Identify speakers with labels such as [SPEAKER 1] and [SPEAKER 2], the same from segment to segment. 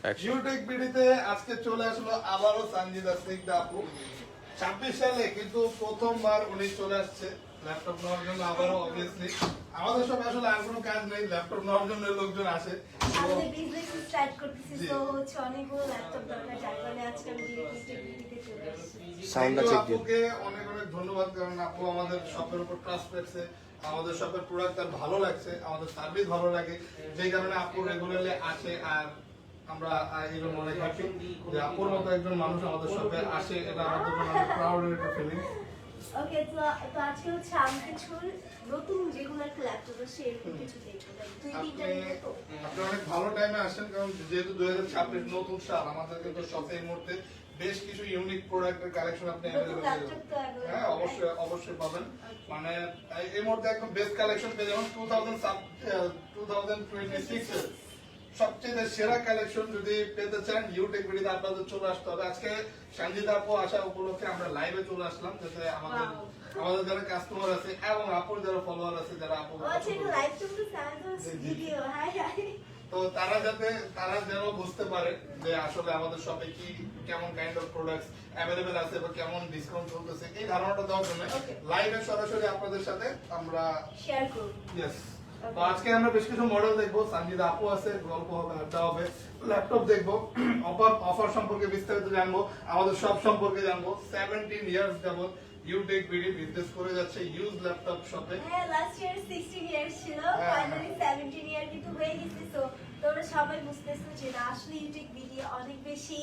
[SPEAKER 1] YouTube ভিডিওতে আজকে চলে আসলো আবারও সানজিদা স্নিগ্ধা আপু। 26 সালে কিন্তু প্রথমবার উনি চলে আসছে ল্যাপটপ নেওয়ার জন্য আবারও। অবভিয়াসলি আমাদের সব আসলে আর কোনো কাজ নেই, ল্যাপটপ নেওয়ার জন্য লোকজন আসে।
[SPEAKER 2] আমাদের বিজনেস স্টার্ট করতেছি, তো হচ্ছে অনেকগুলো ল্যাপটপ দরকার, যার কারণে আজকে আমি ডিরেক্টলি চলে আসছি।
[SPEAKER 1] সাউন্ডটা চেক দিন। আপুকে অনেক অনেক ধন্যবাদ, কারণ আপু আমাদের শপের উপর ট্রাস্ট রাখছে। আমাদের শপের প্রোডাক্ট তার ভালো লাগছে, আমাদের সার্ভিস ভালো লাগে, যে কারণে আপু রেগুলারলি আসে। আর আমরা এই জন্য অনেক হ্যাপি যে আপুর মতো একজন মানুষ আমাদের শপে আসে, এটা আমাদের জন্য অনেক প্রাউড একটা ফিলিং।
[SPEAKER 2] ওকে, তো আজকে হচ্ছে আমি কিছু নতুন যেগুলো একটা ল্যাপটপ আছে এরকম কিছু দেখবো,
[SPEAKER 1] আপনি অনেক ভালো টাইমে আসেন, কারণ যেহেতু 2026 নতুন সাল, আমাদের কিন্তু শপে এই মুহূর্তে বেশ কিছু ইউনিক প্রোডাক্টের কালেকশন আপনি অ্যাভেলেবল পাবেন। হ্যাঁ, অবশ্যই অবশ্যই পাবেন। মানে এই মুহূর্তে একদম বেস্ট কালেকশন পেয়ে যাবেন। 2026 এর সবচেয়ে সেরা কালেকশন যদি পেতে চান, ইউটেক ভিডিওতে আপনাদের চলে আসতে হবে। আজকে সঞ্জিতা আপু আসা উপলক্ষে আমরা লাইভে চলে আসলাম, যাতে আমাদের যারা কাস্টমার আছে এবং আপুর যারা ফলোয়ার আছে, যারা আপু তো তারা যেন বুঝতে পারে যে আসলে আমাদের শপে কি কেমন কাইন্ড অফ প্রোডাক্টস অ্যাভেলেবেল আছে বা কেমন ডিসকাউন্ট চলতেছে, এই ধারণাটা দেওয়ার জন্য লাইভে সরাসরি আপনাদের সাথে আমরা
[SPEAKER 2] শেয়ার করব।
[SPEAKER 1] ইয়েস। তো আজকে আমরা বেশ কিছু মডেল দেখবো, সঞ্জিদা আপু আছে, গল্প হবে, আড্ডা হবে, ল্যাপটপ দেখবো, অফার সম্পর্কে বিস্তারিত জানবো, আমাদের সব সম্পর্কে জানবো। 17 ইয়ার্স যাবত ইউটেক বিডি বিজনেস করে যাচ্ছে ইউজ ল্যাপটপ শপে।
[SPEAKER 2] হ্যাঁ, লাস্ট ইয়ার 16 ইয়ার্স ছিল, ফাইনালি 17 ইয়ার কিন্তু হয়ে গেছে। তো তোমরা সবাই বুঝতেছো যে না, আসলে ইউটেক বিডি অনেক বেশি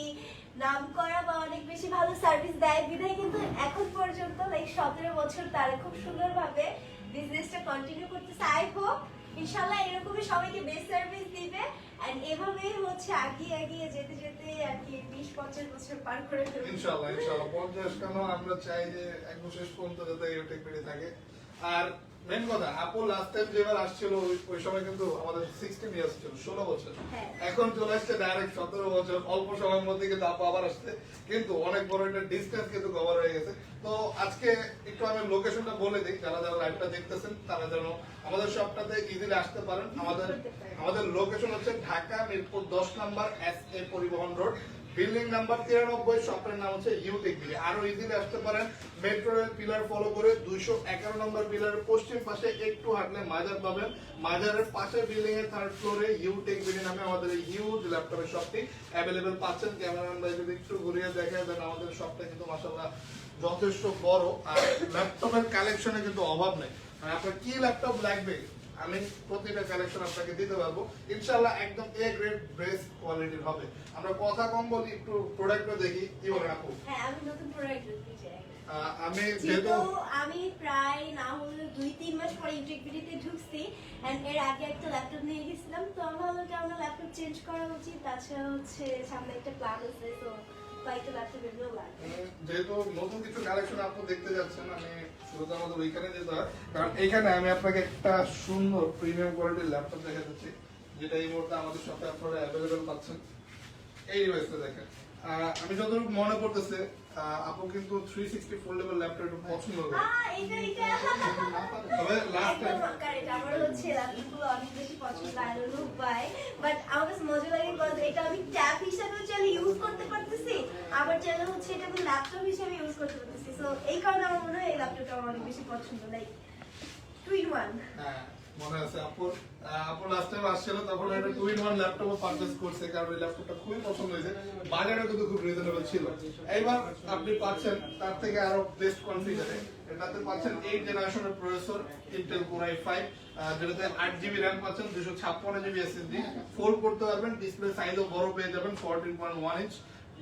[SPEAKER 2] নাম করা বা অনেক বেশি ভালো সার্ভিস দেয় বিধায় কিন্তু এখন পর্যন্ত 17 বছর তারা খুব সুন্দরভাবে বিজনেসটা কন্টিনিউ করতেছে। আই হোপ ইনশাআল্লাহ এরকমই সবাইকে বেস্ট সার্ভিস দিবে, এন্ড এভাবেই হচ্ছে এগিয়ে এগিয়ে যেতে যেতে আর কি 20-25 বছর পার করে ফেলবে
[SPEAKER 1] ইনশাআল্লাহ। 50 কেন, আমরা চাই যে একদম শেষ পর্যন্ত যাতে ইউটেক বেড়ে থাকে। আর মেন কথা, আপু লাস্ট টাইম যেবার আসছিল ওই সময় কিন্তু আমাদের 16 ইয়ার্স ছিল, 16 বছর। এখন চলে আসছে ডাইরেক্ট 17 বছর। অল্প সময়ের মধ্যে কিন্তু আপু আবার আসছে, কিন্তু অনেক বড় একটা ডিস্টেন্স কিন্তু কভার হয়ে গেছে। তো আজকে একটু আমি লোকেশনটা বলে দিই, যারা যারা লাইভটা দেখতেছেন তারা যেন আমাদের শপটাতে ইজিলি আসতে পারেন। আমাদের লোকেশন হচ্ছে ঢাকা মিরপুর 10 নম্বর SA পরিবহন রোড, বিল্ডিং নাম্বার 93, শপের নাম হচ্ছে ইউটেক বিডি। আরো ইজিলি আসতে পারেন মেট্রো রেল পিলার ফলো করে 211 নম্বর পিলারের পশ্চিম পাশে একটু হাঁটলে মাজার পাবেন। মাজারের পাশে বিল্ডিং এর 3rd ফ্লোরে ইউটেক বিডি নামে আমাদের এই হিউজ ল্যাপটপের শপটি অ্যাভেলেবল পাচ্ছেন। ক্যামেরাম্যান ভাই যদি একটু ঘুরিয়ে দেখায় দেন, আমাদের শপটা কিন্তু মাশাআল্লাহ যথেষ্ট বড়, আর ল্যাপটপের কালেকশনে কিন্তু অভাব নেই। মানে আপনার কি ল্যাপটপ লাগবে আমি প্রতিটা কালেকশন আপনাকে দিতে পারবো ইনশাআল্লাহ। একদম এ গ্রেড বেস্ট কোয়ালিটির হবে। আমরা কথা কম বলি, একটু প্রোডাক্টটা দেখি। কি বলেন আপু?
[SPEAKER 2] হ্যাঁ, আমি নতুন প্রোডাক্ট দেখতে চাই।
[SPEAKER 1] আমি
[SPEAKER 2] যেহেতু আমি প্রায় না হলে 2-3 মাস পরে ইউটেক বিডিতে ঢুকছি, এন্ড এর আগে একটা ল্যাপটপ নিয়ে গেছিলাম, তো আমি ভাবলাম যে আমার ল্যাপটপ চেঞ্জ করা উচিত। তাছাড়া হচ্ছে সামনে একটা প্ল্যান আছে, তো কয়েকটা ল্যাপটপ এগুলো লাগবে।
[SPEAKER 1] যেহেতু নতুন কিছু কালেকশন আপনি দেখতে যাচ্ছেন, আমি শুরুতে আমাদের ওইখানে যেতে হয়, কারণ এখানে আমি আপনাকে একটা সুন্দর প্রিমিয়াম কোয়ালিটির ল্যাপটপ দেখা যাচ্ছে, যেটা এই মুহূর্তে আমাদের সাথে আপনারা অ্যাভেলেবেল পাচ্ছেন। এই ডিভাইসটা দেখেন, আমি যতটুকু মনে পড়তেছে আপু কিন্তু 360 ফোল্ডেবল ল্যাপটপ একটু পছন্দ করে। তবে লাস্ট টাইম
[SPEAKER 2] আমার হচ্ছে ল্যাপটপগুলো অনেক বেশি পছন্দ, I don't know why, but আমার কাছে মজা লাগে কারণ এটা আমি ট্যাব হিসেবে চাইলে ইউজ করতে পারতেছি, আবার চাইলে হচ্ছে এটা আমি ল্যাপটপ হিসেবে ইউজ করতে পারতেছি। সো এই কারণে আমার মনে হয় এই ল্যাপটপটা আমার অনেক বেশি পছন্দ, লাইক 2-in-1।
[SPEAKER 1] হ্যাঁ, মনে আছে আপু লাস্ট টাইম আসছিল, তখন একটা 2-in-1 ল্যাপটপ পারচেজ করছে, কারণ এই ল্যাপটপটা খুবই পছন্দ হয়েছে, বাজারও কিন্তু খুব রিজনেবল ছিল। এইবার আপনি পাচ্ছেন তার থেকে আরো বেস্ট কনফিগারে। এটাতে পাচ্ছেন 8 জেনারেশনের প্রসেসর, Intel Core i5, যেটাতে 8GB RAM পাচ্ছেন, 256GB SSD, ফোল্ড করতে পারবেন, ডিসপ্লে সাইজও বড় পেয়ে যাবেন, 14.1 inch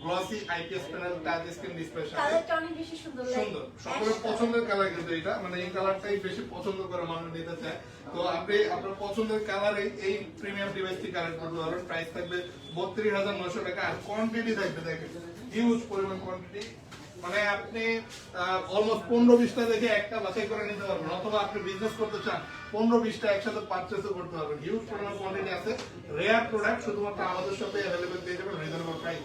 [SPEAKER 1] glossy IPS panel touch screen display.
[SPEAKER 2] কালারটা অনেক বেশি সুন্দর,
[SPEAKER 1] সুন্দর, সকলের পছন্দের কালার কিন্তু এটা, মানে এই কালারটাই বেশি পছন্দ করে মানুষ নিতে চায়। তো আপনি আপনার পছন্দের কালারে এই প্রিমিয়াম ডিভাইসটি কালেক্ট করতে পারবেন। প্রাইস থাকবে 32,900 টাকা, আর কোয়ান্টিটি থাকবে দেখেন হিউজ পরিমাণ কোয়ান্টিটি। মানে আপনি অলমোস্ট 15-20টা দেখে একটা বাছাই করে নিতে পারবেন, অথবা আপনি বিজনেস করতে চান 15-20টা একসাথে পারচেজও করতে পারবেন। হিউজ পরিমাণ কোয়ান্টিটি আছে। রেয়ার প্রোডাক্ট শুধুমাত্র আমাদের সাথে অ্যাভেলেবেল পেয়ে যাবেন রিজনেবল প্রাইস।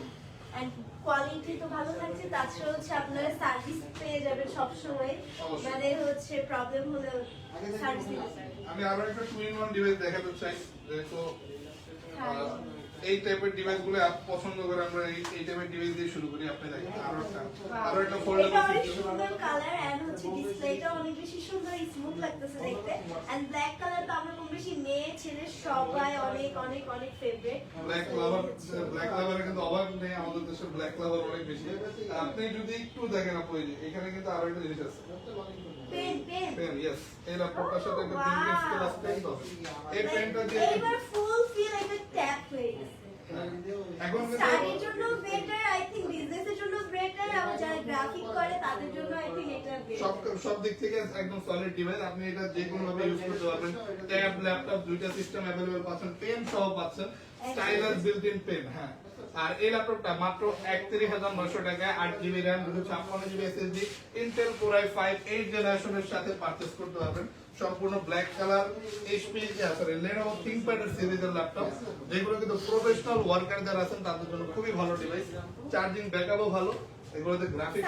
[SPEAKER 2] এন্ড কোয়ালিটি তো ভালো থাকছে, তাছাড়া হচ্ছে আপনারা সার্ভিস পেয়ে যাবেন সবসময়, মানে হচ্ছে প্রবলেম হলে সার্ভিস দিতে পারবেন।
[SPEAKER 1] আমি আরো একটা 2-in-1 ডিভাইস দেখাতে চাই, যেহেতু এই টাইপের ডিভাইস গুলো আপ পছন্দ করে আমরা এই টাইপের ডিভাইস দিয়ে শুরু করি। আপনি দেখেন আরো একটা
[SPEAKER 2] এটা
[SPEAKER 1] ফোল্ডেবল
[SPEAKER 2] অনেক সুন্দর কালার এন্ড হচ্ছে ডিসপ্লেটা অনেক বেশি সুন্দর স্মুথ লাগতেছে দেখতে এন্ড ব্ল্যাক কালার তো আমরা কম বেশি মেয়ে ছেলে সবাই অনেক অনেক অনেক ফেভারিট।
[SPEAKER 1] ব্ল্যাক লাভার কিন্তু অভাব নেই, আমাদের দেশে ব্ল্যাক লাভার অনেক বেশি। আপনি যদি একটু দেখেন আপু এই যে এখানে কিন্তু আরো একটা জিনিস আছে,
[SPEAKER 2] পেন
[SPEAKER 1] ইয়েস, এই ল্যাপটপটার সাথে একটা প্রিন্টেড ক্লাস পেন পাবেন। এই পেনটা দিয়ে
[SPEAKER 2] এবার ফুল ফিল একটা ট্যাপ হয়ে গেছে।
[SPEAKER 1] এখন
[SPEAKER 2] স্টাডির জন্য বেটার, আই থিং বিজনেসের জন্য বেটার, আর যারা গ্রাফিক করে তাদের জন্য আই থিং এটা বেটার।
[SPEAKER 1] সব দিক থেকে একদম সলিড ডিভাইস। আপনি এটা যে কোনো ভাবে ইউজ করতে পারবেন। ট্যাব, ল্যাপটপ দুইটা সিস্টেম अवेलेबल পাচ্ছেন, পেন সহ পাচ্ছেন, স্টাইলাস বিল্ট ইন পেন। হ্যাঁ, আর এই ল্যাপটপটা মাত্র 31900 টাকায় 8GB RAM 256GB SSD Intel Core i5 8th জেনারেশনের সাথে পারচেজ করতে পারবেন। সম্পূর্ণ black colour HP Lenovo ThinkPad সিরিজের ল্যাপটপ, যেগুলো কিন্তু প্রফেশনাল ওয়ার্কার যারা আছেন তাদের জন্য খুবই ভালো ডিভাইস। চার্জিং ব্যাকআপও ভালো, এগুলোতে গ্রাফিক্স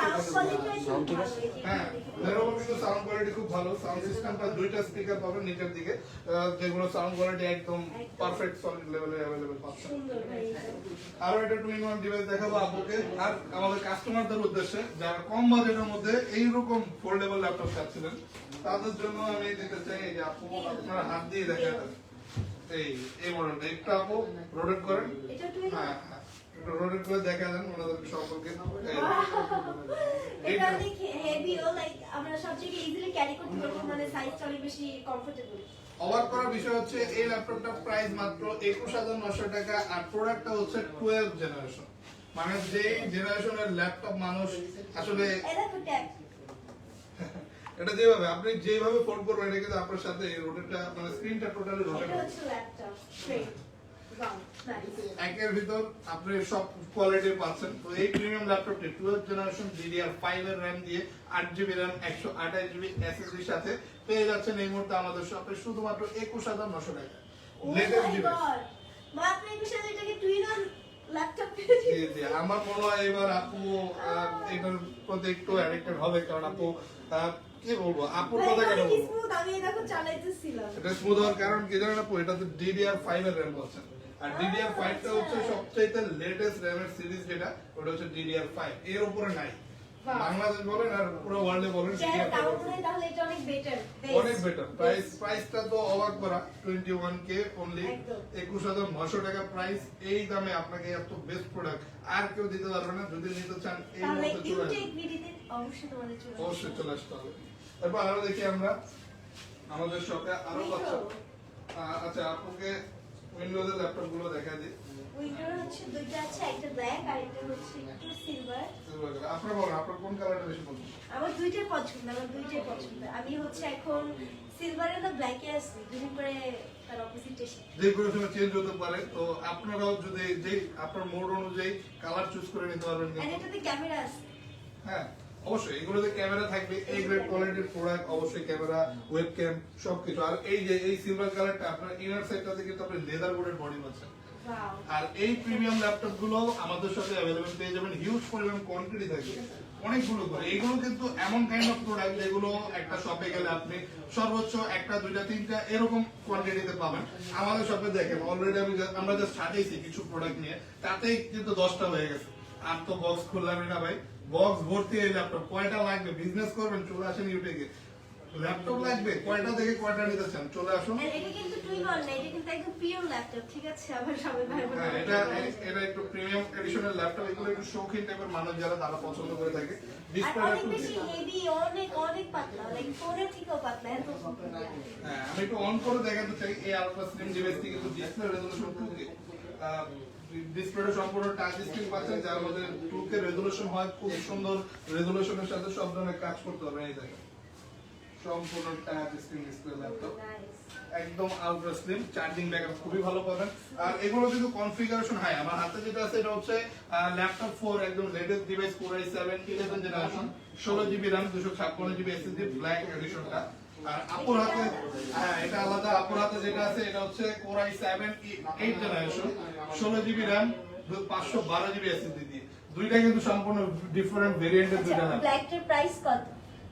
[SPEAKER 1] হ্যাঁ, Lenovo কিন্তু সাউন্ড কোয়ালিটি খুব ভালো। সাউন্ড সিস্টেমটা দুইটা স্পিকার পাবেন নিচের দিকে, যেগুলো সাউন্ড কোয়ালিটি একদম পারফেক্ট সলিড লেভেলে अवेलेबल পাচ্ছেন। আরো একটা টু ইন ওয়ান ডিভাইস দেখাবো আপনাকে। আর আমাদের কাস্টমারদের উদ্দেশ্যে যারা কম বাজেটের মধ্যে এইরকম ফোল্ডেবল ল্যাপটপ চাচ্ছিলেন তাদের জন্য আমি দিতে চাই এই যে আপু আপনারা হাত দিয়ে দেখেন এই মডেলটা একটু আপু রোটেট করেন। হ্যাঁ হ্যাঁ, একটু রোটেট করে দেখা দেন ওনাদের সম্পর্কে।
[SPEAKER 2] এটা অনেক হেভিও, লাইক আমরা সব জায়গায় ইজিলি ক্যারি করতে পারবো, মানে সাইজটা অনেক বেশি কমফোর্টেবল।
[SPEAKER 1] অবাক করার বিষয় হচ্ছে এই ল্যাপটপটা প্রাইস মাত্র 21900 টাকা, আর প্রোডাক্টটা হচ্ছে 12th জেনারেশন। মানে যে জেনারেশনের ল্যাপটপ মানুষ আসলে
[SPEAKER 2] এটা তো ট্যাব,
[SPEAKER 1] এটা যেভাবে আপনি যেভাবে ফোল্ড করবেন এটা কিন্তু আপনার সাথে রোটেটটা মানে স্ক্রিনটা টোটালি রোটেট
[SPEAKER 2] এটা
[SPEAKER 1] হবে।
[SPEAKER 2] হচ্ছে ল্যাপটপ স্ট্রেট
[SPEAKER 1] একের ভিতর আপনি সব কোয়ালিটি পাচ্ছেন। তো এই প্রিমিয়াম ল্যাপটপটি 12th জেনারেশন DDR5 এর RAM দিয়ে 8GB RAM 128GB SSD এর সাথে পেয়ে যাচ্ছেন এই মুহূর্তে আমাদের শপে শুধুমাত্র 21900 টাকা। লেটেস্ট ডিভাইস
[SPEAKER 2] মাত্র 21000 টাকা টুইন অন ল্যাপটপ
[SPEAKER 1] জি জি, আমার মনে হয় এবার আপু এটার প্রতি একটু অ্যাডিক্টেড হবে, কারণ আপু কি বলবো আপুর কথা কেন বলবো,
[SPEAKER 2] স্মুথ, আমি দেখো চালাইতেছিলাম।
[SPEAKER 1] এটা স্মুথ হওয়ার কারণ কি জানেন আপু, এটাতে DDR5 এর RAM পাচ্ছেন। আর DDR5 টা হচ্ছে সবচেয়ে লেটেস্ট RAM এর সিরিজ, যেটা ওটা হচ্ছে DDR5, এর উপরে নাই। বাংলাদেশ বলেন আর পুরো ওয়ার্ল্ডে বলেন
[SPEAKER 2] তাহলে এটা অনেক বেটার,
[SPEAKER 1] অনেক বেটার। প্রাইসটা তো অবাক করা, 21K অনলি, 21900 টাকা প্রাইস। এই দামে আপনাকে এত বেস্ট প্রোডাক্ট আর কেউ দিতে পারবে না। যদি নিতে চান এই
[SPEAKER 2] তাহলে
[SPEAKER 1] মুহূর্তে চলে
[SPEAKER 2] ইউটেক
[SPEAKER 1] আসুন,
[SPEAKER 2] ভিডিওতে অবশ্যই তোমাদের চলে আসবে।
[SPEAKER 1] অবশ্যই চলে আসতে হবে। তারপর আরো দেখি আমরা আমাদের শপে আরো পাচ্ছি। আচ্ছা, আপনাকে উইন্ডোজ এর ল্যাপটপ গুলো দেখা দিই।
[SPEAKER 2] উইন্ডোর হচ্ছে দুইটা আছে, একটা ব্ল্যাক আর একটা হচ্ছে একটু সিলভার।
[SPEAKER 1] আপনার বলেন আপনার কোন কালারটা বেশি পছন্দ?
[SPEAKER 2] আমার দুইটাই পছন্দ। আমি হচ্ছে এখন সিলভারে না ব্ল্যাকে আছি, দুদিন পরে তার অপোজিট এসে।
[SPEAKER 1] যে কোনো সময় চেঞ্জ হতে পারে, তো আপনারাও যদি যে আপনার মোড অনুযায়ী কালার চুজ করে নিতে পারবেন।
[SPEAKER 2] আর এটাতে ক্যামেরা আছে।
[SPEAKER 1] হ্যাঁ অবশ্যই, এগুলোতে ক্যামেরা থাকবে, এই গ্রেড কোয়ালিটির প্রোডাক্ট, অবশ্যই ক্যামেরা, ওয়েবক্যাম সবকিছু। আর এই যে এই সিলভার কালারটা আপনার ইনার সাইডটাতে কিন্তু আপনি লেদার বোর্ডের বডি পাচ্ছেন। আর এই প্রিমিয়াম ল্যাপটপ গুলো আমাদের সাথে অ্যাভেলেবল পেয়ে যাবেন, হিউজ পরিমাণ কোয়ান্টিটি থাকবে, অনেকগুলো করে। এগুলো কিন্তু এমন কাইন্ড অফ প্রোডাক্ট যেগুলো একটা শপে গেলে আপনি সর্বোচ্চ একটা দুইটা তিনটা এরকম কোয়ান্টিটিতে পাবেন। আমাদের শপে দেখেন অলরেডি আমরা জাস্ট ছাড়িয়েছি কিছু প্রোডাক্ট নিয়ে, তাতেই কিন্তু 10টা হয়ে গেছে। আর তো বক্স খুললামই না ভাই, বক্স ভর্তি এই ল্যাপটপ। কয়টা লাগবে, বিজনেস করবেন, চলে আসেন ইউটেকে। ল্যাপটপ লাগবে কয়টা থেকে কয়টা নিতে চান, চলে আসুন।
[SPEAKER 2] এটা কিন্তু টুইন অন না, এটা কিন্তু একদম পিওর ল্যাপটপ, ঠিক আছে? আবার সবাই ভাই বোন
[SPEAKER 1] হ্যাঁ, এটা একটু প্রিমিয়াম এডিশনের ল্যাপটপ। এগুলো একটু শৌখিন টাইপের মানুষ যারা, তারা পছন্দ করে থাকে।
[SPEAKER 2] আর
[SPEAKER 1] ডিসপ্লেটা
[SPEAKER 2] অনেক
[SPEAKER 1] খুব
[SPEAKER 2] বেশি হেভি, অনেক পাতলা, লাইক ফোনের থেকেও পাতলা, এত পাতলা।
[SPEAKER 1] হ্যাঁ, আমি একটু অন করে দেখাতে চাই। এই আলট্রা স্লিম ডিভাইসটি কিন্তু ডিসপ্লে রেজোলিউশন 2K, ডিসপ্লেটা সম্পূর্ণ টাচ স্ক্রিন পাচ্ছেন, যার মধ্যে 2K রেজোলিউশন হয়। খুব সুন্দর রেজোলিউশনের সাথে সব ধরনের কাজ করতে পারবেন। এই দেখেন সম্পূর্ণ টাচ স্ক্রিন ডিসপ্লে ল্যাপটপ, একদম আলট্রা স্লিম। চার্জিং ব্যাকআপ খুবই ভালো পাবেন। আর এগুলো কিন্তু কনফিগারেশন হাই। আমার হাতে যেটা আছে এটা হচ্ছে ল্যাপটপ 4, একদম latest device, Core i7 11th জেনারেশন, 16GB RAM 256GB SSD black এডিশনটা। আর আপুর হাতে, হ্যাঁ এটা আলাদা। আপুর হাতে যেটা আছে এটা হচ্ছে Core i7 8th generation, 16GB RAM 512GB SSD দিয়ে। দুইটা কিন্তু সম্পূর্ণ ডিফারেন্ট ভেরিয়েন্টের দুইটা ল্যাপটপ।
[SPEAKER 2] ব্ল্যাকটার প্রাইস কত?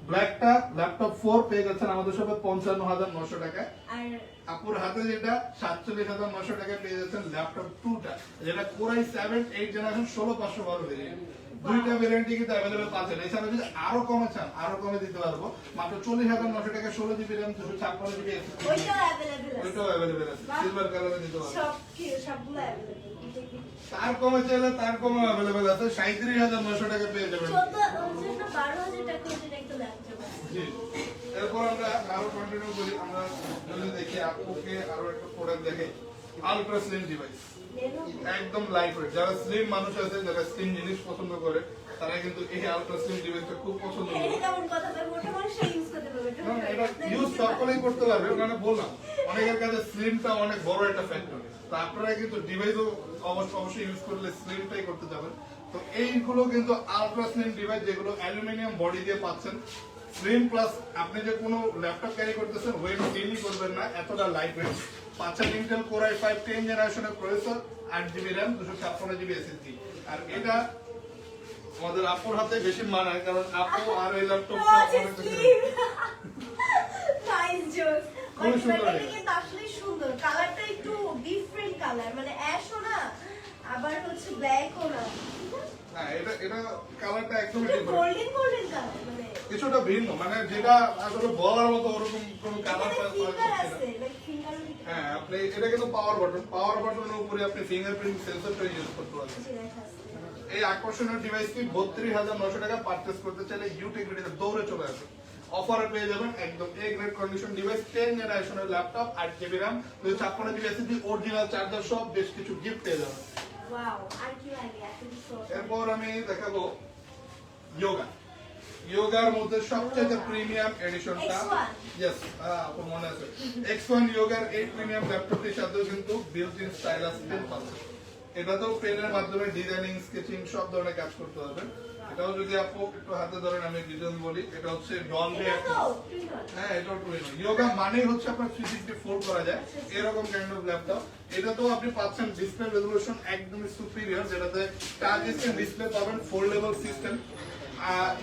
[SPEAKER 1] ব্ল্যাকটা ল্যাপটপ 4 পেয়ে যাচ্ছেন আমাদের শপে 55,900 টাকায়।
[SPEAKER 2] আর
[SPEAKER 1] আপুর হাতে যেটা 47,900 টাকায় পেয়ে যাচ্ছেন ল্যাপটপ 2টা, যেটা কোরাই 7 8 জেনারেশন 16512 ভেরিয়েন্ট। দুইটা ভেরিয়েন্টই কিন্তু अवेलेबल পাচ্ছেন। এছাড়া যদি আরো কমে চান আরো কমে দিতে পারবো, মাত্র 40,900 টাকায় 16 জিবি RAM 256 জিবি SSD,
[SPEAKER 2] ওইটাও अवेलेबल আছে,
[SPEAKER 1] ওইটাও अवेलेबल আছে, সিলভার কালারে দিতে পারবো।
[SPEAKER 2] সবগুলো अवेलेबल।
[SPEAKER 1] তার কমে চাইলে তার কমে अवेलेबल আছে, 37,900 টাকায় পেয়ে যাবেন।
[SPEAKER 2] 12,000 টাকা যেটা একটা ল্যাপটপ আছে।
[SPEAKER 1] জি, এরপর আমরা আরো কন্টিনিউ করি। আমরা যদি দেখি আপুকে আরো একটা প্রোডাক্ট দেখে, আলট্রা স্লিম ডিভাইস, একদম লাইট ওয়েট। যারা স্লিম মানুষ আছে, যারা স্লিম জিনিস পছন্দ করে, তারা কিন্তু এই আলট্রা স্লিম ডিভাইসটা খুব পছন্দ করে।
[SPEAKER 2] এটা কেমন কথা ভাই, মোটা মানুষ ইউজ করতে পারবে
[SPEAKER 1] এটা ইউজ সকলেই করতে পারবে, মানে বললাম অনেকের কাছে স্লিমটা অনেক বড় একটা ফ্যাক্টর। তো আপনারা কিন্তু ডিভাইসও অবশ্যই ইউজ করলে স্লিমটাই করতে যাবেন। তো এইগুলো কিন্তু আলট্রা স্লিম ডিভাইস, যেগুলো অ্যালুমিনিয়াম বডি দিয়ে পাচ্ছেন। স্লিম প্লাস আপনি যে কোনো ল্যাপটপ ক্যারি করতেছেন, ওয়েট গেইনই করবেন না, এতটা লাইট ওয়েট পাচ্ছেন। ইন্টেল কোর i5 10 জেনারেশনের processor, 8 GB RAM, 256 GB SSD. আর এটা আমাদের আপুর হাতে বেশি মানায়, কারণ আপু আর এই ল্যাপটপটা অনেক বেশি
[SPEAKER 2] নাইস জোস।
[SPEAKER 1] খুবই সুন্দর।
[SPEAKER 2] এটা কিন্তু আসলে সুন্দর, কালারটা একটু ডিফারেন্ট কালার, মানে অ্যাশও না আবার হচ্ছে ব্ল্যাকও না,
[SPEAKER 1] না, এটা কালারটা একদমই
[SPEAKER 2] একটু
[SPEAKER 1] ডিফারেন্ট,
[SPEAKER 2] গোল্ডেন গোল্ডেন কালার, মানে
[SPEAKER 1] কিছুটা ভিন্ন, মানে যেটা আসলে বলার মতো ওরকম কোনো কালার
[SPEAKER 2] ফিঙ্গার আছে, লাইক ফিঙ্গার।
[SPEAKER 1] হ্যাঁ, আপনি এটা কিন্তু পাওয়ার বাটনের উপরে আপনি ফিঙ্গারপ্রিন্ট সেন্সরটা ইউজ করতে পারবেন। এই আকর্ষণীয় ডিভাইসটি 32,900 টাকা পারচেজ করতে চাইলে ইউটিলিটিতে দৌড়ে চলে আসুন। অফারে পেয়ে যাবেন একদম এ গ্রেড কন্ডিশন ডিভাইস, 10 জেনারেশনের laptop, 8 GB RAM, 256 GB SSD, original charger সহ বেশ কিছু গিফট পেয়ে যাবেন।
[SPEAKER 2] ওয়াও, আর কি লাগে এত কিছু।
[SPEAKER 1] এরপর আমি দেখাবো যোগার মধ্যে সবচেয়ে প্রিমিয়াম এডিশনটা, ইয়েস আপনার মনে আছে, X1 যোগার 8 প্রিমিয়াম ল্যাপটপটির সাথে কিন্তু বিল্ট ইন স্টাইলাস পেন পাচ্ছেন। এটা তো পেনের মাধ্যমে ডিজাইনিং, স্কেচিং সব ধরনের কাজ করতে পারবেন। এটাও যদি আপু একটু হাতে ধরেন, আমি ডিটেইলস বলি। এটা হচ্ছে ডনবে, হ্যাঁ এটাও টুইন। যোগা মানে হচ্ছে আপনার 360 ফোল্ড করা যায়, এরকম কাইন্ড অফ ল্যাপটপ। এটা তো আপনি পাচ্ছেন ডিসপ্লে রেজোলিউশন একদমই সুপিরিয়র, যেটাতে টাচ স্ক্রিন ডিসপ্লে পাবেন, foldable system,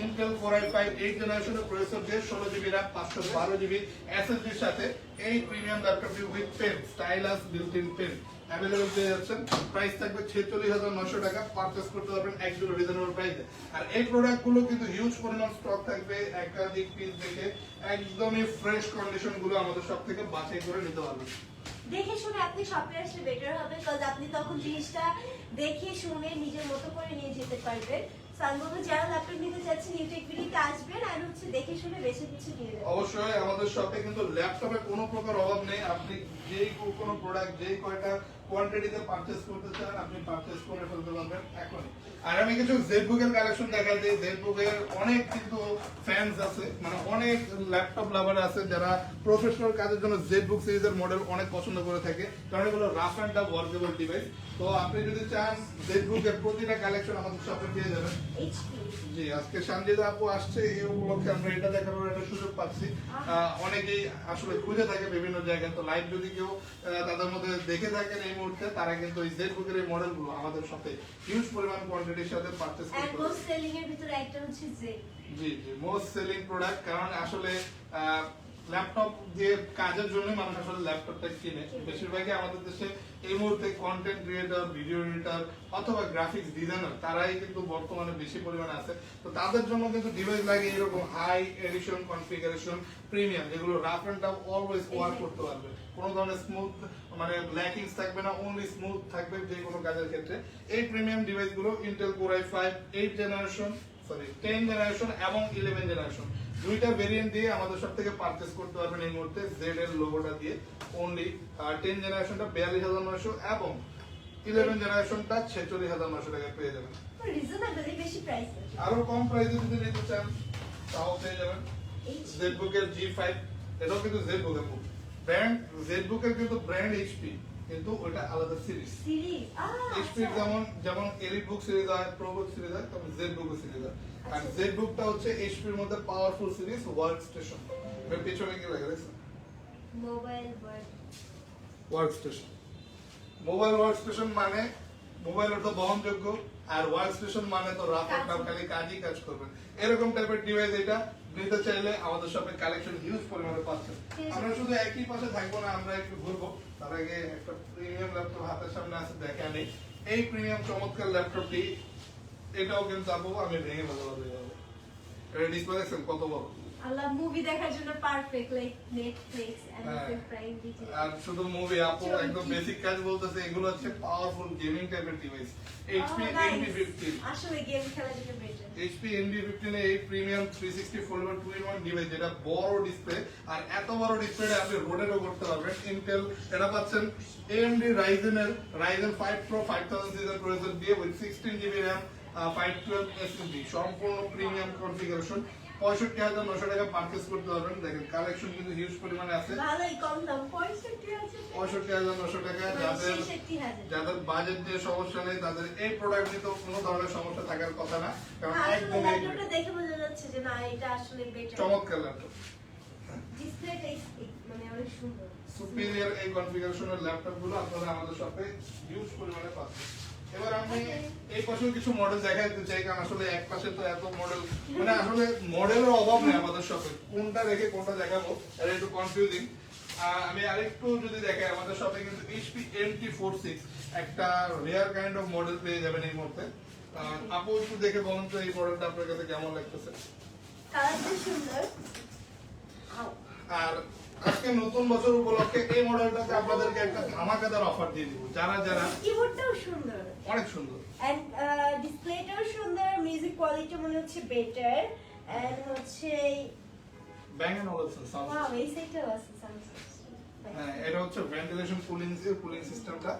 [SPEAKER 1] Intel core i5 8 জেনারেশনের প্রসেসর দিয়ে 16 জিবি র্যাম, 512 জিবি এসএসডির সাথে এই প্রিমিয়াম ল্যাপটপটি with pen, stylus built in pen available পেয়ে যাচ্ছেন। প্রাইস থাকবে 46,900 টাকা, পারচেজ করতে পারবেন একদম রিজনেবল প্রাইসে। আর এই প্রোডাক্টগুলো কিন্তু হিউজ পরিমাণ স্টক থাকবে, একাধিক পিস দেখে একদমই ফ্রেশ কন্ডিশন গুলো আমাদের সব থেকে বাছাই করে নিতে পারবেন।
[SPEAKER 2] দেখে শুনে আপনি শপে আসলে বেটার হবে, কারণ আপনি তখন জিনিসটা দেখে শুনে নিজের মতো করে নিয়ে যেতে পারবেন। সানবন্ধু যারা ল্যাপটপ নিতে চাচ্ছেন ইউটিউব ভিডিওতে আসবেন আর হচ্ছে দেখে শুনে বেশি কিছু নিয়ে যাবেন।
[SPEAKER 1] অবশ্যই আমাদের শপে কিন্তু ল্যাপটপে কোনো প্রকার অভাব নেই। আপনি যেই কোনো প্রোডাক্ট যেই কয়টা কোয়ান্টিটিতে পারচেজ করতে চান আপনি পারচেজ করে ফেলতে পারবেন এখনই। আর আমি কিছু জেডবুকের কালেকশন দেখা দিই। জেডবুকের অনেক কিন্তু ফ্যানস আছে, মানে অনেক ল্যাপটপ লাভার আছে যারা প্রফেশনাল কাজের জন্য জেডবুক সিরিজের মডেল অনেক পছন্দ করে থাকে, কারণ এগুলো rough and tough workable device. তো আপনি যদি চান জেডবুকের প্রতিটা কালেকশন আমাদের শপে পেয়ে যাবেন। জি, আজকে সঞ্জিদা আপু আসছে, এই উপলক্ষে আমরা এটা দেখানোর একটা সুযোগ পাচ্ছি। অনেকেই আসলে খুঁজে থাকে বিভিন্ন জায়গায়, তো লাইভ যদি কেউ তাদের মধ্যে দেখে থাকেন এই মুহূর্তে, তারা কিন্তু এই জেডবুকের এই মডেলগুলো আমাদের সাথে হিউজ পরিমাণ কোয়ান্টিটির সাথে পারচেজ করতে পারবেন।
[SPEAKER 2] মোস্ট সেলিং এর ভিতরে একটা হচ্ছে জেড।
[SPEAKER 1] জি জি, মোস্ট সেলিং প্রোডাক্ট, কারণ আসলে ল্যাপটপ দিয়ে কাজের জন্য মানুষ আসলে ল্যাপটপটা কিনে। বেশিরভাগই আমাদের দেশে এই মুহূর্তে কন্টেন্ট ক্রিয়েটর, ভিডিও এডিটর অথবা গ্রাফিক্স ডিজাইনার, তারাই কিন্তু বর্তমানে বেশি পরিমাণে আছে। তো তাদের জন্য কিন্তু ডিভাইস লাগে এরকম হাই এডিশন কনফিগারেশন প্রিমিয়াম, যেগুলো rough and tough always work করতে পারবে, কোনো ধরনের স্মুথ মানে ল্যাকিংস থাকবে না, অনলি স্মুথ থাকবে যে কোনো কাজের ক্ষেত্রে। এই প্রিমিয়াম ডিভাইসগুলো Intel core i5 8 generation, sorry 10 generation এবং 11 জেনারেশন দুইটা ভেরিয়েন্ট দিয়ে আমাদের সব থেকে পারচেজ করতে পারবেন এই মুহূর্তে জেড এর লোগোটা দিয়ে। অনলি 10 জেনারেশনটা 42,900 এবং 11 জেনারেশনটা 46,900 টাকায় পেয়ে যাবেন।
[SPEAKER 2] রিজনেবলি বেশি প্রাইস।
[SPEAKER 1] আরো কম প্রাইসে যদি নিতে চান তাও পেয়ে যাবেন। জেডবুকের G5, এটাও কিন্তু জেডবুকের ব্র্যান্ড, জেডবুকের কিন্তু ব্র্যান্ড HP, কিন্তু ওটা আলাদা সিরিজ। HP যেমন এলিট বুক সিরিজ হয়, প্রো বুক সিরিজ হয়, তেমন জেডবুক সিরিজ হয়। আর জেডবুকটা হচ্ছে HP এর মধ্যে পাওয়ারফুল সিরিজ, ওয়ার্ক স্টেশন। এর পিছনে কি লেখা আছে?
[SPEAKER 2] Mobile
[SPEAKER 1] work station. Mobile work station মানে মোবাইল তো বহনযোগ্য, আর ওয়ার্ক স্টেশন মানে তো রাত খালি কাজই কাজ করবেন, এরকম টাইপের ডিভাইস। এটা নিতে চাইলে আমাদের শপে কালেকশন হিউজ পরিমাণে পাচ্ছেন। আমরা শুধু একই পাশে থাকবো না, আমরা একটু ঘুরবো। তার আগে একটা প্রিমিয়াম ল্যাপটপ হাতের সামনে আছে, দেখে আনি। এই প্রিমিয়াম চমৎকার ল্যাপটপটি, এটাও কিন্তু আপু আমি ভেঙে ফেলতে পারবো। এটা ডিসপ্লে দেখছেন কত বড়।
[SPEAKER 2] আল্লাহ, মুভি দেখার জন্য perfect, like Netflix, Amazon Prime Video.
[SPEAKER 1] আর শুধু মুভি আপু একদম বেসিক কাজ বলতেছে, এগুলো হচ্ছে পাওয়ারফুল গেমিং টাইপের ডিভাইস। HP ND15
[SPEAKER 2] আসলে গেম খেলার জন্য বেটার।
[SPEAKER 1] HP ND15 এই প্রিমিয়াম 360 ফোল্ডার 2-in-1 ডিভাইস, যেটা বড় ডিসপ্লে, আর এত বড় ডিসপ্লেটা আপনি রোটেটও করতে পারবেন। ইন্টেল এটা পাচ্ছেন AMD Ryzen 5 Pro 5000 সিরিজের প্রসেসর দিয়ে উইথ 16GB RAM 512 SSD, সম্পূর্ণ প্রিমিয়াম কনফিগারেশন। 65,900 টাকা পারচেজ করতে পারবেন। দেখেন কালেকশন কিন্তু হিউজ পরিমাণে আছে।
[SPEAKER 2] ভালোই কম দাম, 65,000
[SPEAKER 1] টাকা। যাদের
[SPEAKER 2] 66,000
[SPEAKER 1] বাজেট দিয়ে সমস্যা নেই, তাদের এই প্রোডাক্ট নিতে কোনো ধরনের সমস্যা থাকার কথা না, কারণ
[SPEAKER 2] আসলে
[SPEAKER 1] একদম
[SPEAKER 2] ল্যাপটপটা দেখে বোঝা যাচ্ছে যে না, এটা আসলে বেটার।
[SPEAKER 1] চমৎকার ল্যাপটপ।
[SPEAKER 2] ডিসপ্লেটা মানে অনেক সুন্দর।
[SPEAKER 1] সুপিরিয়র এই কনফিগারেশনের ল্যাপটপ গুলো আপনারা আমাদের শপে হিউজ পরিমাণে পাচ্ছেন। এবার আমি এই পাশেও কিছু মডেল দেখাতে চাই, কারণ আসলে এক পাশে তো এত মডেল, মানে আসলে মডেলের অভাব নেই আমাদের শপে, কোনটা রেখে কোনটা দেখাবো এটা একটু কনফিউজিং। আমি আরেকটু যদি দেখাই, আমাদের শপে কিন্তু HP MT46 একটা রেয়ার কাইন্ড অফ মডেল পেয়ে যাবেন এই মুহূর্তে। আপু একটু দেখে বলুন তো এই মডেলটা আপনার কাছে কেমন লাগতেছে?
[SPEAKER 2] কালারটা সুন্দর।
[SPEAKER 1] আর আজকে নতুন বছর উপলক্ষে এই মডেলটাতে আপনাদেরকে একটা ধামাকাদার অফার দিয়ে দিব। যারা যারা
[SPEAKER 2] কিবোর্ডটাও সুন্দর,
[SPEAKER 1] অনেক সুন্দর,
[SPEAKER 2] এন্ড ডিসপ্লেটাও সুন্দর, মিউজিক কোয়ালিটি মনে হচ্ছে বেটার, এন্ড হচ্ছে
[SPEAKER 1] ব্যাং এন্ড অলসন সাউন্ড।
[SPEAKER 2] ওয়াও, এই সেটটাও আছে সাউন্ড।
[SPEAKER 1] হ্যাঁ, এটা হচ্ছে ভেন্টিলেশন কুলিং সিস্টেমটা।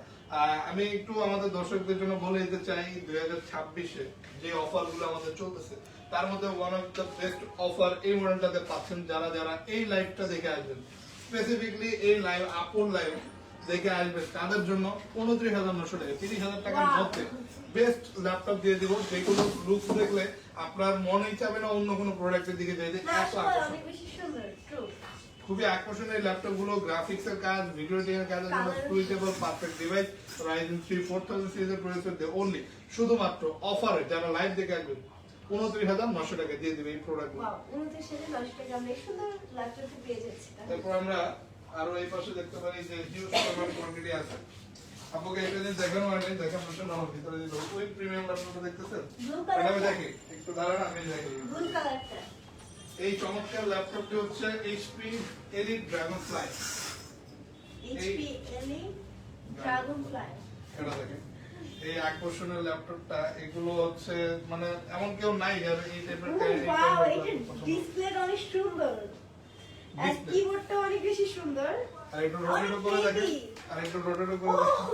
[SPEAKER 1] আমি একটু আমাদের দর্শকদের জন্য বলে দিতে চাই, 2026-এ যে অফারগুলো আমাদের চলতেছে, তার মধ্যে one of the best offer এই মডেলটাতে পাচ্ছেন। যারা যারা এই লাইভটা দেখে আসবেন, স্পেসিফিকলি এই লাইভ আপন লাইভ দেখে আসবেন, তাদের জন্য 29,900 টাকা, 30,000 টাকার মধ্যে বেস্ট ল্যাপটপ দিয়ে দিব। যেগুলো লুকস দেখলে আপনার মনেই চাবে না অন্য কোনো প্রোডাক্টের দিকে যেতে। এত
[SPEAKER 2] অনেক বেশি সুন্দর, ট্রু।
[SPEAKER 1] খুবই আকর্ষণীয় ল্যাপটপ গুলো, গ্রাফিক্স এর কাজ, ভিডিও এডিটিং এর কাজের জন্য সুইটেবল পারফেক্ট ডিভাইস। Ryzen 3 4000 সিরিজের প্রসেসর দিয়ে অনলি শুধুমাত্র অফারে যারা লাইভ দেখে আসবেন 29,900 টাকা দিয়ে দিবে এই প্রোডাক্ট গুলো।
[SPEAKER 2] ওয়াও, 29,900 টাকা আমরা এই সুন্দর ল্যাপটপটি পেয়ে যাচ্ছি।
[SPEAKER 1] তারপর আমরা আরো এই পাশে দেখতে পারি যে হিউজ পরিমাণ কোয়ান্টিটি আছে। আপনাকে এটা যে দেখানো হয় নাই, দেখা প্রশ্ন আমার ভিতরে দিল। ওই প্রিমিয়াম ল্যাপটপটা দেখতেছেন? এটা আমি দেখি, একটু দাঁড়ান আমি দেখি।
[SPEAKER 2] ব্লু কালারটা।
[SPEAKER 1] এই চমৎকার ল্যাপটপটি হচ্ছে HP Elite Dragonfly।
[SPEAKER 2] HP Elite Dragonfly।
[SPEAKER 1] এটা দেখেন, এই আকর্ষণীয় ল্যাপটপটা, এগুলো হচ্ছে মানে এমন কেউ নাই যার এই টাইপের
[SPEAKER 2] ওয়াও, এটা ডিসপ্লেটা অনেক সুন্দর, আর কিবোর্ডটা অনেক বেশি সুন্দর।
[SPEAKER 1] আর একটু রোটেট করে দেখেন, আর একটু রোটেট করে দেখেন।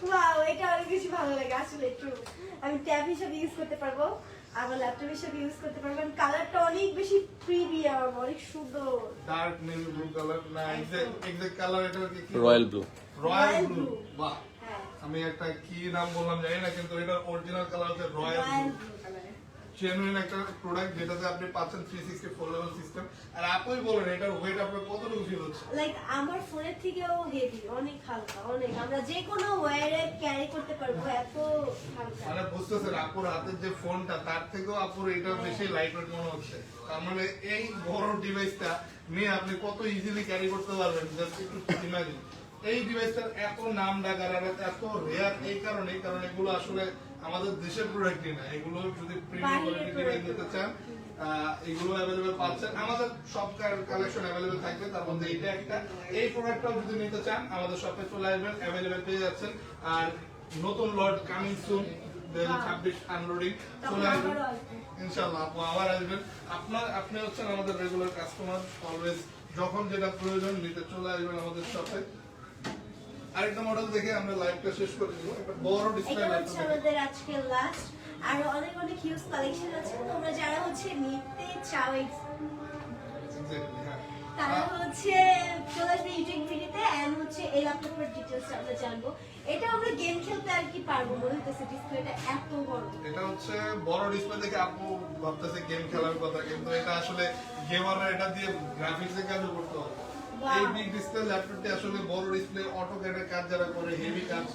[SPEAKER 2] ওয়াও, এটা অনেক বেশি ভালো লাগে আসলে, ট্রু। আমি ট্যাব হিসেবে ইউজ করতে পারবো, আবার ল্যাপটপ হিসেবে ইউজ করতে পারবো। কালারটা অনেক বেশি প্রিমিয়াম, অনেক সুন্দর।
[SPEAKER 1] ডার্ক নেভি ব্লু কালার, না এক্সাক্ট কালার এটা কি?
[SPEAKER 3] Royal blue.
[SPEAKER 1] Royal blue. বাহ,
[SPEAKER 2] হ্যাঁ,
[SPEAKER 1] আমি একটা কি নাম বললাম জানি না, কিন্তু এটা অরিজিনাল কালার হচ্ছে royal
[SPEAKER 2] royal
[SPEAKER 1] blue.
[SPEAKER 2] Blue colour.
[SPEAKER 1] Genuine একটা প্রোডাক্ট, যেটাতে আপনি পাচ্ছেন 360 ফুল লেভেল সিস্টেম। আর আপনি বলেন এটার ওয়েট আপনার কতটুকু ফিল হচ্ছে?
[SPEAKER 2] লাইক আমার ফোনের থেকেও হেভি, অনেক হালকা, অনেক। আমরা যে কোনো ওয়্যারে ক্যারি করতে পারবো, এত হালকা।
[SPEAKER 1] মানে বুঝতেছেন আপুর হাতের যে ফোনটা, তার থেকেও আপুর এটা বেশি লাইট ওয়েট মনে হচ্ছে। তার মানে এই বড় ডিভাইসটা নিয়ে আপনি কত ইজিলি ক্যারি করতে পারবেন, জাস্ট একটু ইমাজিন। এই ডিভাইসটার এত নাম ডাকার আর এত রেয়ার এই কারণে, কারণ এগুলো আসলে আমাদের দেশের প্রোডাক্টই না। এগুলো যদি প্রিমিয়াম কোয়ালিটি ডিভাইস নিতে চান, এগুলো অ্যাভেলেবেল পাচ্ছেন। আমাদের সব কালেকশন অ্যাভেলেবেল থাকবে, তার মধ্যে এটা একটা। এই প্রোডাক্টটাও যদি নিতে চান আমাদের শপে চলে আসবেন, অ্যাভেলেবেল পেয়ে যাচ্ছেন। আর নতুন লট কামিং সুন, 2026 আনলোডিং চলে আসবেন ইনশাআল্লাহ। আপু আবার আসবেন। আপনি হচ্ছেন আমাদের রেগুলার কাস্টমার, অলওয়েজ যখন যেটা প্রয়োজন নিতে চলে আসবেন আমাদের শপে। আরেকটা মডেল দেখে আমরা লাইভটা শেষ করে দিব। একটা বড় ডিসপ্লে
[SPEAKER 2] এটা হচ্ছে আমাদের আজকের লাস্ট, আর অনেক অনেক হিউজ কালেকশন আছে। তোমরা যারা হচ্ছে নিতে চাও তারা হচ্ছে চলে আসবে ইউটিউব ভিডিওতে, এন্ড হচ্ছে এই ল্যাপটপের ডিটেইলস আমরা জানবো। এটা আমরা গেম খেলতে আর কি পারবো, মনে হচ্ছে ডিসপ্লেটা এত বড়।
[SPEAKER 1] এটা হচ্ছে বড় ডিসপ্লে দেখে আপু ভাবতেছে গেম খেলার কথা, কিন্তু এটা আসলে গেমাররা এটা দিয়ে গ্রাফিক্সের কাজও করতে হবে। এই বিগ ডিসপ্লে ল্যাপটপটি আসলে বড় ডিসপ্লে অটোক্যাডের কাজ যারা করে হেভি কাজ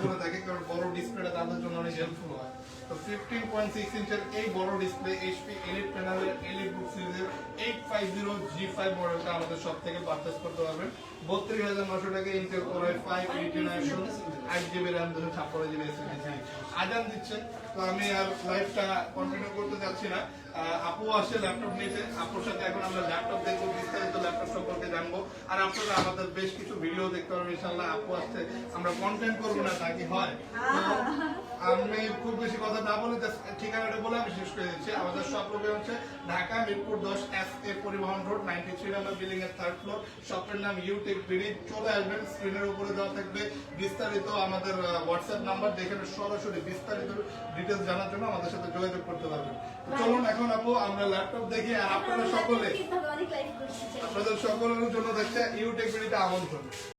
[SPEAKER 1] করে থাকে, কারণ বড় ডিসপ্লেটা তাদের জন্য অনেক হেল্পফুল হয়। তো 15.6 ইঞ্চের এই বড় ডিসপ্লে এইচপি এলিট প্যানেলের এলিট বুক সিরিজের 850 G5 মডেলটা আমাদের সব থেকে পারচেজ করতে পারবেন 32,900 টাকা। Intel core i5 89 8GB RAM 256GB SSD। আজান দিচ্ছে, তো আমি আর লাইভটা কন্টিনিউ করতে যাচ্ছি না। আপু আসে ল্যাপটপ নিতে, আপুর সাথে এখন আমরা ল্যাপটপ দেখবো, বিস্তারিত ল্যাপটপ সম্পর্কে জানবো, আর আপনারা আমাদের বেশ কিছু ভিডিও দেখতে পারবেন ইনশাআল্লাহ। আপু আসতে আমরা কন্টেন্ট করবো না, তা কি হয়? তো আমি খুব বেশি কথা না বলে জাস্ট ঠিকানাটা বলে আমি শেষ করে দিচ্ছি। আমাদের শপ লোকে হচ্ছে ঢাকা মিরপুর 10 SA পরিবহন রোড 93 নাম্বার বিল্ডিং এর 3rd ফ্লোর। শপের নাম ইউটেক বিডি। চলে আসবেন, স্ক্রিনের উপরে দেওয়া থাকবে বিস্তারিত আমাদের হোয়াটসঅ্যাপ নাম্বার, দেখে সরাসরি বিস্তারিত ডিটেইলস জানার জন্য আমাদের সাথে যোগাযোগ করতে পারবেন। চলুন এখন আপু আমরা ল্যাপটপ দেখি, আর আপনারা সকলে আপনাদের সকলের জন্য দেখছে ইউটেক বিডিতে আমন্ত্রণ।